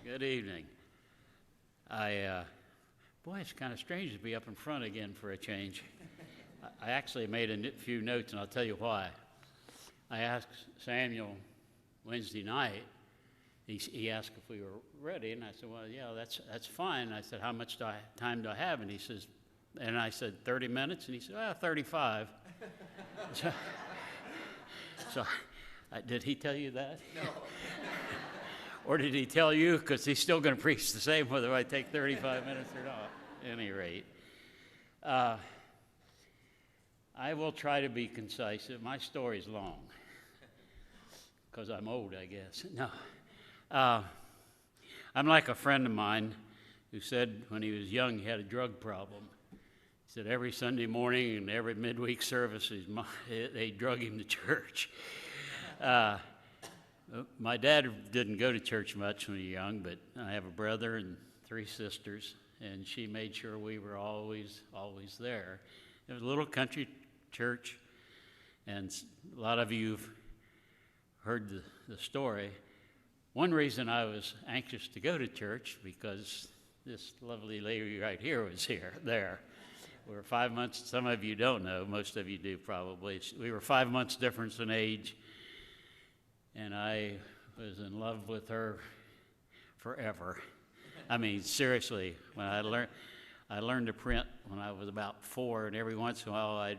Good evening. Boy, it's kind of strange to be up in front again for a change. I actually made a few notes, and I'll tell you why. I asked Samuel Wednesday night. He asked if we were ready, and I said, "Well, yeah, that's fine." I said, "How much time do I have?" And he says, and I said, 30 minutes, and he said, 35. so did he tell you that? No. Or did he tell you? Because he's still going to preach the same whether I take 35 minutes or not. At any rate, I will try to be concise. My story's long because I'm old, I guess. No. I'm like a friend of mine who said when he was young he had a drug problem. He said every Sunday morning and every midweek service they drug him to church. My dad didn't go to church much when he was young, but I have a brother and 3 sisters, and she made sure we were always there. It was a little country church, and a lot of you have heard the story. One reason I was anxious to go to church, because this lovely lady right here was there. We were 5 months, some of you don't know, most of you do probably. We were 5 months difference in age, and I was in love with her forever. I mean, seriously, when I learned to print when I was about 4, and every once in a while I'd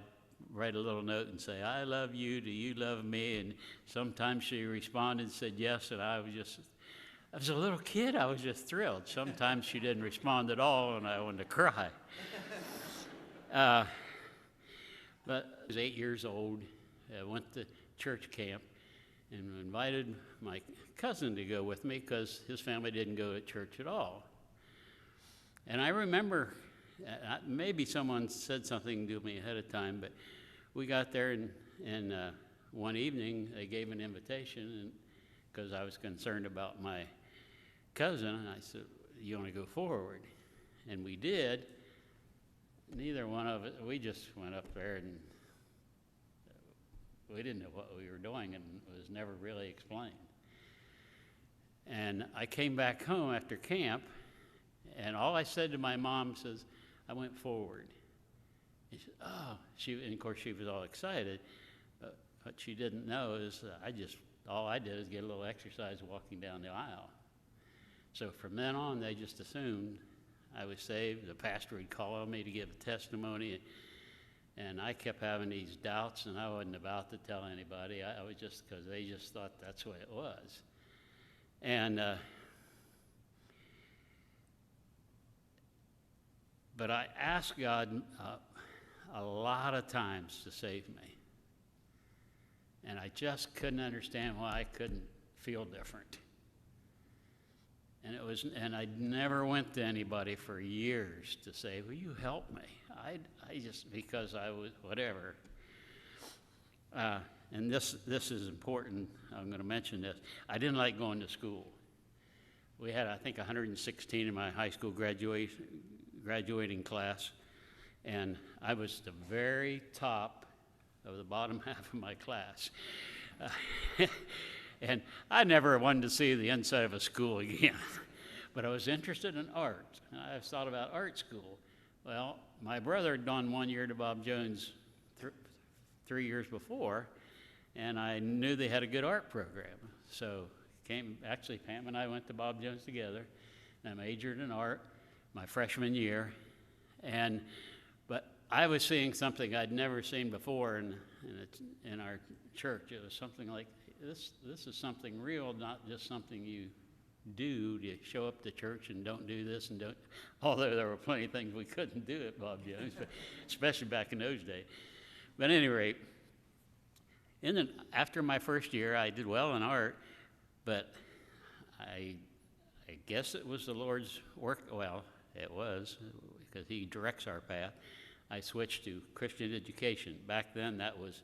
write a little note and say, "I love you, do you love me?" And sometimes she responded and said yes, and I was a little kid, I was just thrilled. Sometimes she didn't respond at all, and I wanted to cry. But I was 8 years old, I went to church camp, and invited my cousin to go with me because his family didn't go to church at all. And I remember, maybe someone said something to me ahead of time, but we got there, and one evening they gave an invitation, because I was concerned about my cousin, and I said, "You want to go forward?" And we did. Neither one of us, we just went up there, and we didn't know what we were doing, and it was never really explained. And I came back home after camp, and all I said to my mom says, "I went forward." She said, "Oh," and of course she was all excited. What she didn't know is all I did is get a little exercise walking down the aisle. So from then on, they just assumed I was saved. The pastor would call on me to give a testimony, and I kept having these doubts, and I wasn't about to tell anybody. I was just, because they just thought that's what it was. And but I asked God a lot of times to save me, and I just couldn't understand why I couldn't feel different. And I never went to anybody for years to say, "Will you help me?" I just, because I was whatever. And this is important. I'm going to mention this. I didn't like going to school. We had, I think, 116 in my high school graduating class, and I was the very top of the bottom half of my class. And I never wanted to see the inside of a school again. But I was interested in art, and I thought about art school. Well, my brother had gone 1 year to Bob Jones 3 years before, and I knew they had a good art program. So actually, Pam and I went to Bob Jones together, and I majored in art my freshman year. But I was seeing something I'd never seen before in our church. It was something like, this is something real, not just something you do to show up to church and don't do this and don't, although there were plenty of things we couldn't do at Bob Jones, but especially back in those days. But at any rate, after my first year, I did well in art, but I guess it was the Lord's work. Well, it was, because He directs our path. I switched to Christian education. Back then, that was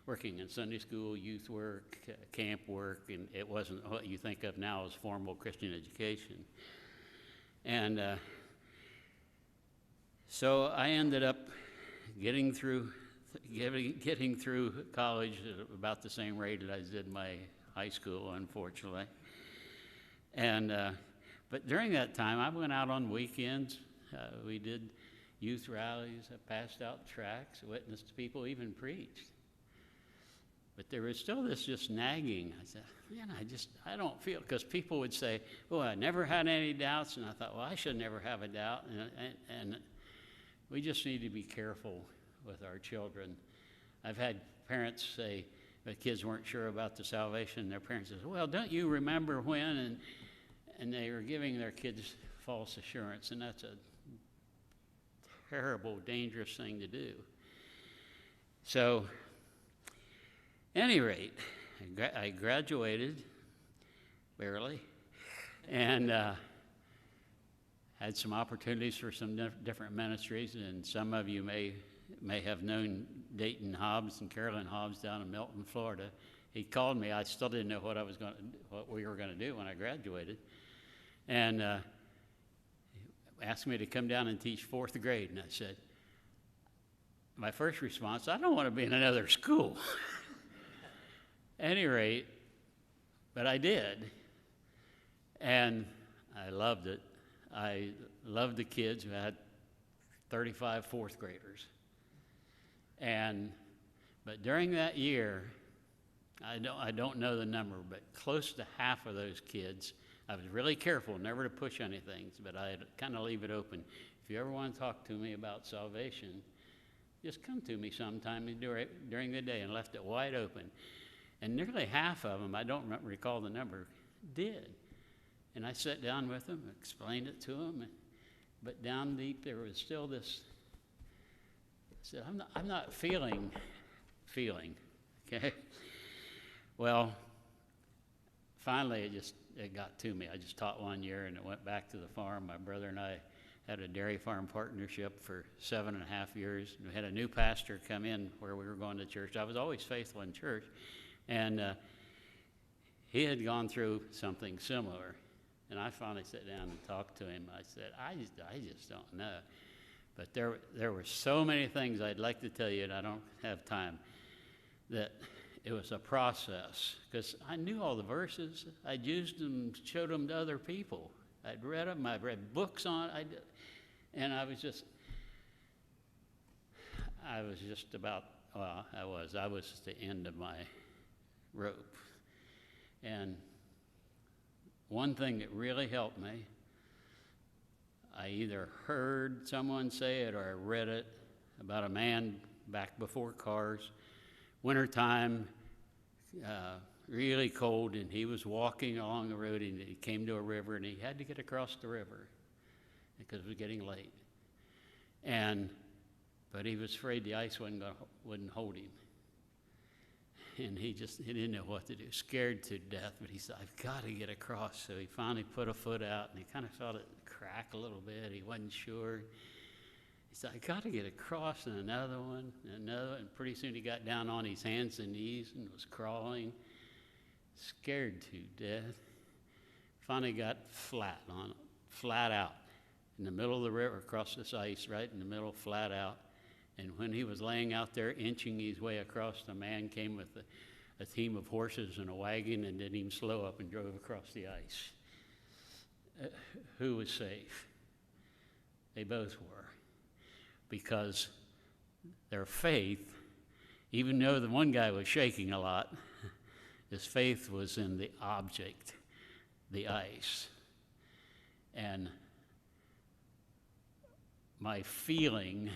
working in Sunday school, youth work, camp work, and it wasn't what you think of now as formal Christian education. And so I ended up getting through college at about the same rate that I did my high school, unfortunately. And But during that time, I went out on weekends. We did youth rallies. I passed out tracts, witnessed people, even preached. But there was still this just nagging. I said, man, I don't feel, because people would say, oh, I never had any doubts. And I thought, well, I should never have a doubt. And we just need to be careful with our children. I've had parents say, the kids weren't sure about the salvation. Their parents says, well, don't you remember when? And they were giving their kids false assurance. And that's a terrible, dangerous thing to do. So, at any rate, I graduated, barely, and had some opportunities for some different ministries, and some of you may have known Dayton Hobbs and Carolyn Hobbs down in Milton, Florida. He called me. I still didn't know what we were going to do when I graduated, and asked me to come down and teach fourth grade, and I said, my first response, I don't want to be in another school. At any rate, but I did, and I loved it. I loved the kids. We had 35 fourth graders. But during that year, I don't know the number, but close to half of those kids, I was really careful never to push anything, but I'd kind of leave it open. If you ever want to talk to me about salvation, just come to me sometime during the day, and left it wide open. And nearly half of them, I don't recall the number, did. And I sat down with them, explained it to them, but down deep there was still this, I said, I'm not feeling, okay? Well, finally it got to me. I just taught 1 year, and it went back to the farm. My brother and I had a dairy farm partnership for 7.5 years. We had a new pastor come in where we were going to church. I was always faithful in church. And he had gone through something similar. And I finally sat down and talked to him. I said, I just don't know. But there were so many things I'd like to tell you, and I don't have time, that it was a process. Because I knew all the verses. I'd used them, showed them to other people. I'd read them. I'd read books on it. And I was just about, well, I was at the end of my rope. And one thing that really helped me, I either heard someone say it or I read it about a man back before cars, wintertime, really cold, and he was walking along the road, and he came to a river, and he had to get across the river because it was getting late. But he was afraid the ice wouldn't hold him. And he didn't know what to do, scared to death, but he said, I've got to get across. So he finally put a foot out, and he kind of felt it crack a little bit. He wasn't sure. He said, I got to get across, and another one, and pretty soon he got down on his hands and knees and was crawling, scared to death. Finally got flat out in the middle of the river, across this ice, right in the middle, flat out. And when he was laying out there, inching his way across, the man came with a team of horses and a wagon and didn't even slow up and drove across the ice. Who was safe? They both were. Because their faith, even though the one guy was shaking a lot, his faith was in the object, the ice. And my feeling,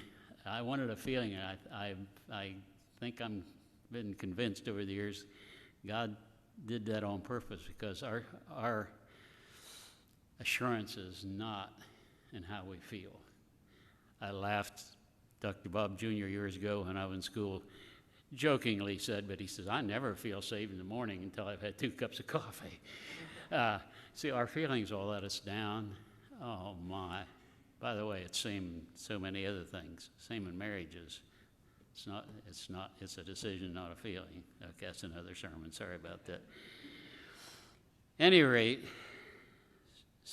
I wanted a feeling, and I think I'm been convinced over the years, God did that on purpose, because our assurance is not in how we feel. I laughed, Dr. Bob Jr. years ago when I was in school, jokingly said, but he says, I never feel saved in the morning until I've had 2 cups of coffee. See, our feelings will let us down. Oh my. By the way, it's same so many other things. Same in marriages. It's a decision, not a feeling. Okay, that's another sermon. Sorry about that. Any rate,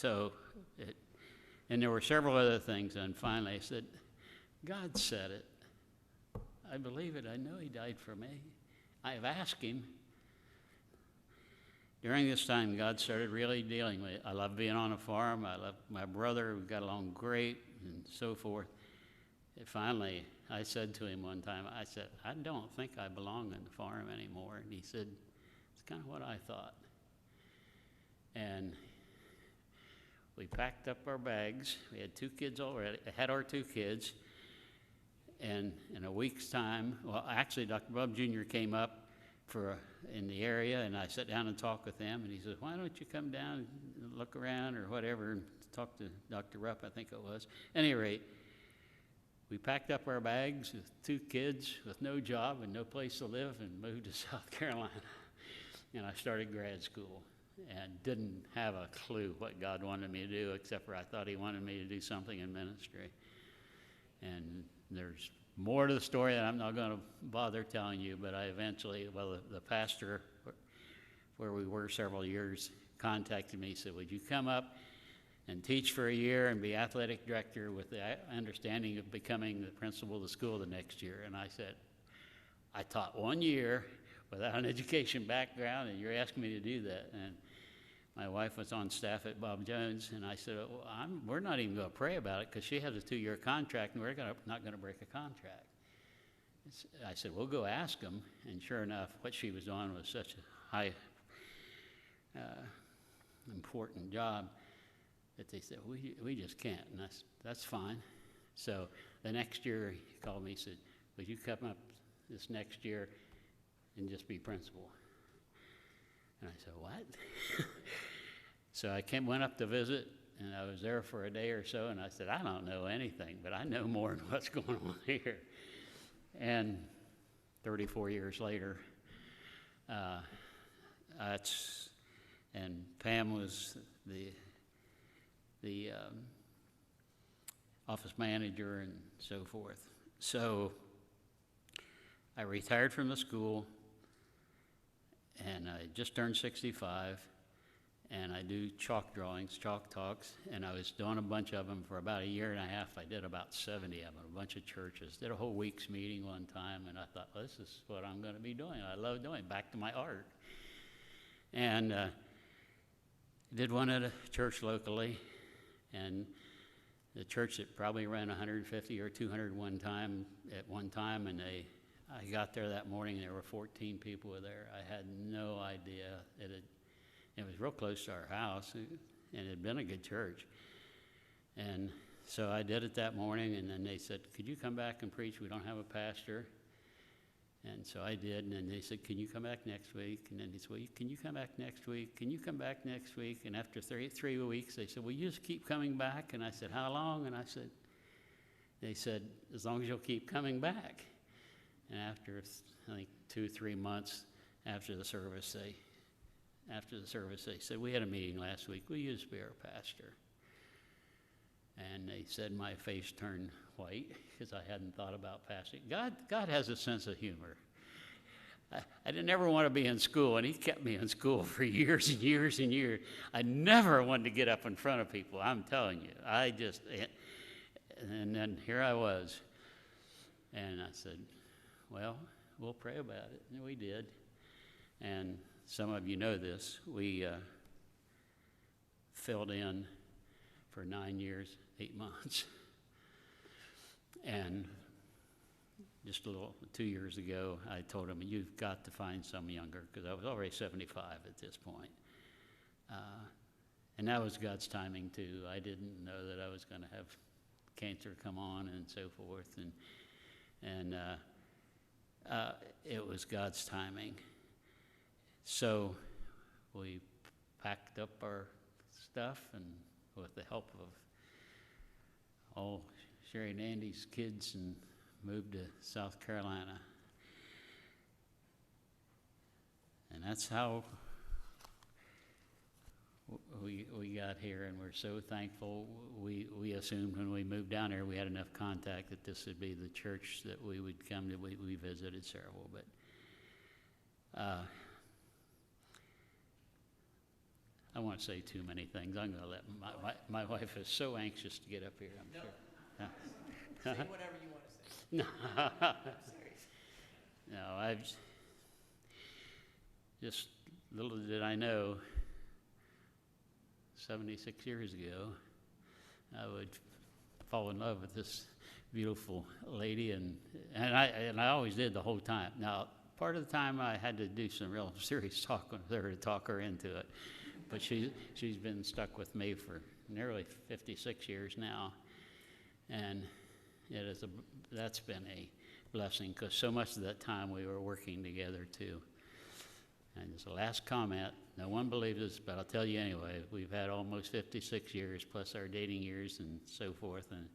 and there were several other things, and finally I said, God said it. I believe it. I know he died for me. I have asked him. during this time, God started really dealing with it. I love being on a farm. I love my brother. We got along great and so forth. And finally, I said to him one time, I said, I don't think I belong in the farm anymore. And he said, it's kind of what I thought. And we packed up our bags. We had 2 kids already. I had our 2 kids. And in a week's time, well, actually, Dr. Bub Jr. came up in the area, and I sat down and talked with him. And he said, why don't you come down and look around or whatever and talk to Dr. Rupp, I think it was. At any rate, we packed up our bags with 2 kids with no job and no place to live and moved to South Carolina. And I started grad school and didn't have a clue what God wanted me to do, except for I thought he wanted me to do something in ministry. And there's more to the story that I'm not going to bother telling you, but I eventually, the pastor where we were several years contacted me, said, would you come up and teach for a year and be athletic director with the understanding of becoming the principal of the school the next year? And I said, I taught 1 year without an education background, and you're asking me to do that. And my wife was on staff at Bob Jones, and I said, well, we're not even going to pray about it because she has a 2-year contract, and we're not going to break a contract. I said, we'll go ask them. And sure enough, what she was on was such a high, important job that they said, we just can't, and that's fine. So the next year, he called me and said, would you come up this next year and just be principal? And I said, what? So I went up to visit, and I was there for a day or so, and I said, I don't know anything, but I know more than what's going on here. And 34 years later, and Pam was the office manager and so forth. So I retired from the school, and I just turned 65, and I do chalk drawings, chalk talks, and I was doing a bunch of them for about a year and a half. I did about 70 of them, a bunch of churches. Did a whole week's meeting one time, and I thought, well, this is what I'm going to be doing. I love doing, back to my art. And did one at a church locally, and the church that probably ran 150 or 200 at one time, and I got there that morning, and there were 14 people there. I had no idea. It was real close to our house, and it had been a good church. And so I did it that morning, and then they said, could you come back and preach? We don't have a pastor. And so I did, and then they said, can you come back next week? And then they said, well, can you come back next week? Can you come back next week? And after 3 weeks, they said, will you just keep coming back? And I said, how long? And they said, as long as you'll keep coming back. And after, I think, 2-3 months after the service, they said, we had a meeting last week. Will you just be our pastor? And they said my face turned white because I hadn't thought about pastoring. God has a sense of humor. I didn't ever want to be in school, and he kept me in school for years and years and years. I never wanted to get up in front of people, I'm telling you. And then here I was. And I said, well, we'll pray about it. And we did. And some of you know this. We filled in for 9 years, 8 months. And just 2 years ago, I told him, you've got to find some younger, because I was already 75 at this point. And that was God's timing, too. I didn't know that I was going to have cancer come on and so forth. And it was God's timing. So we packed up our stuff, and with the help of all Sherry and Andy's kids, and moved to South Carolina. And that's how we got here, and we're so thankful. We assumed when we moved down here we had enough contact that this would be the church that we would come to. We visited several, but I won't say too many things. I'm going to let my wife is so anxious to get up here, I'm sure. Say whatever you want to say. No. I'm serious. No, I've just little did I know, 76 years ago, I would fall in love with this beautiful lady, and I always did the whole time. Now, part of the time I had to do some real serious talking with her to talk her into it, but she's been stuck with me for nearly 56 years now, and that's been a blessing, because so much of that time we were working together too. And as a last comment, no one believes this, but I'll tell you anyway, we've had almost 56 years plus our dating years and so forth, and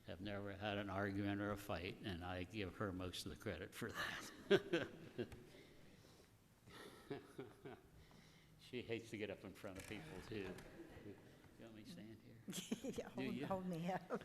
have never had an argument or a fight, and I give her most of the credit for that. She hates to get up in front of people too. You want me to stand here? Yeah, Do you? hold me up.